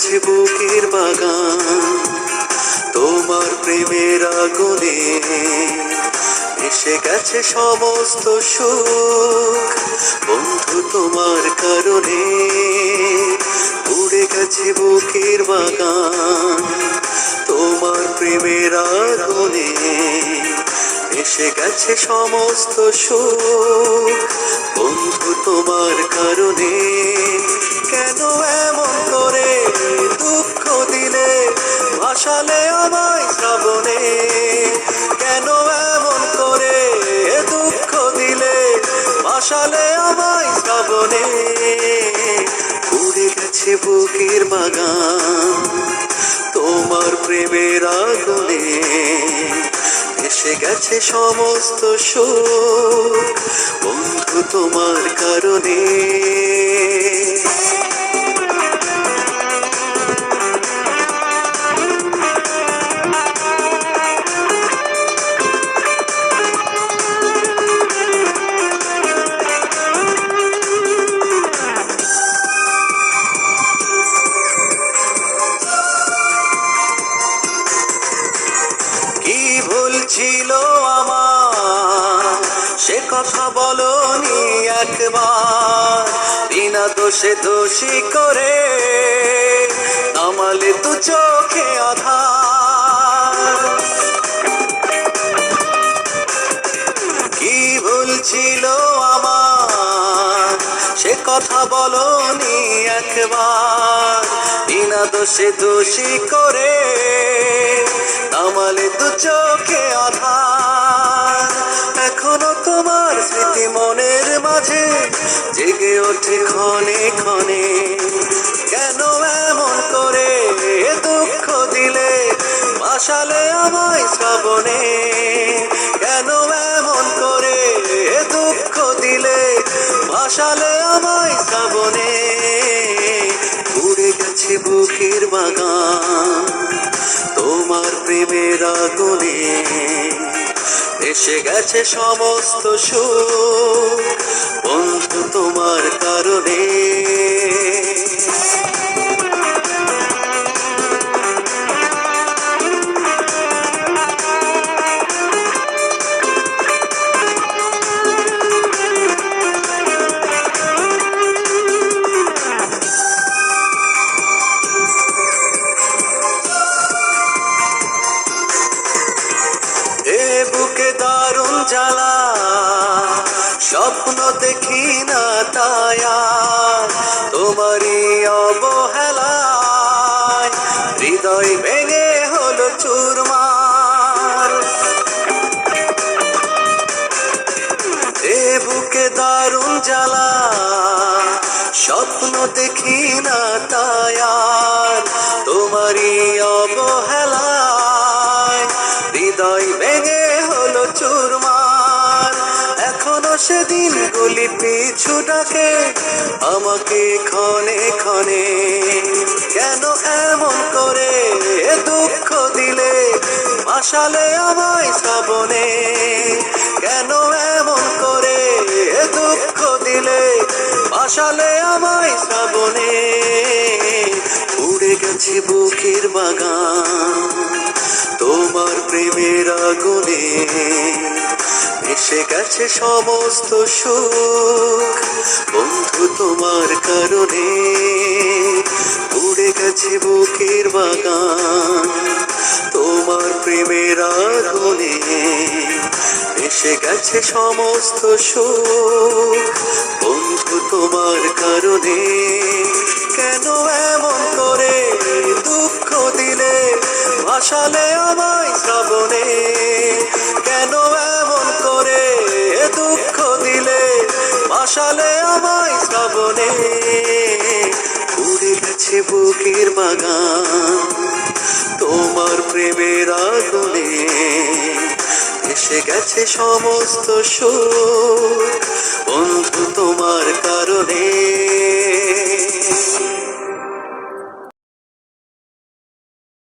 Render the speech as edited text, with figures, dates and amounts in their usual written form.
গেছে বুকের বাগান তোমার প্রেমের আগুনে, এসে গেছে সমস্ত সুখ বন্ধু তোমার কারণে। উড়ে গেছে বুকের বাগান তোমার প্রেমের আগুনে, এসে গেছে সমস্ত সুখ বন্ধু তোমার কারণে। কেন এমন করে দুঃখ দিলে, ভাসালে আমায় শ্রাবণে। কেন এমন করে দুঃখ দিলে, ভাসালে আমায় শ্রাবণে। উড়ে গেছে বুকের বাগান তোমার প্রেমের আগুনে, এসে গেছে সমস্ত সুখ বন্ধু তোমার কারণে। ছিল আমার সে কথা বলনি একবার, বিনা দোষে দোষী করে নামালে তু চোখে আধার। কি ভুল ছিল আমার সে কথা বলনি একবার, বিনা দোষে দোষী করে নামালে তু চোখে আধার। এখনো তোমার স্মৃতি মনের মাঝে জেগে ওঠে ক্ষণে ক্ষণে। কেন এমন করে দুঃখ দিলে, ভাসালে আমায় শ্রাবণে। কেন এমন করে দুঃখ দিলে, ভাসালে আমায় শ্রাবণে। উড়ে গেছে বুকের বাগান তোমার প্রেমের আগুনে, এসে গেছে সমস্ত সুখ বন্ধু তোমার কারণে। বুকে দারুণ জ্বালা স্বপ্ন দেখি না তাই তোমারই অবহেলায় হৃদয় ভেঙে হলো চুরমার। এ বুকে দারুণ জ্বালা স্বপ্ন দেখি না তাই তোমারই অবহেলায় হৃদয় ভেঙে হলো চুরমার। এখনো সেদিন গলি পিছু ডাকে আমাকে ক্ষণে ক্ষণে। কেন এমন করে দুঃখ দিলে, ভাসালে আমায় শ্রাবণে। কেন এমন করে দুঃখ দিলে, ভাসালে আমায় শ্রাবণে। উড়ে গেছে বুকের বাগান তোমার প্রেমের আগুনে, এসে গেছে সমস্ত সুখ বন্ধু তোমার কারণে। উড়ে গেছে বুকের বাগান তোমার প্রেমের আগুনে, এসে গেছে সমস্ত সুখ বন্ধু তোমার কারণে। কেন এমন করে দুঃখ দিলে, ভাসালে আমায় শ্রাবণে। কেন এমন করে দুঃখ দিলে, ভাসালে আমায় শ্রাবণে। উড়ে গেছে বুকের বাগান তোমার প্রেমের আগুনে, এসে গেছে সমস্ত সুখ বন্ধু তোমার কারণে।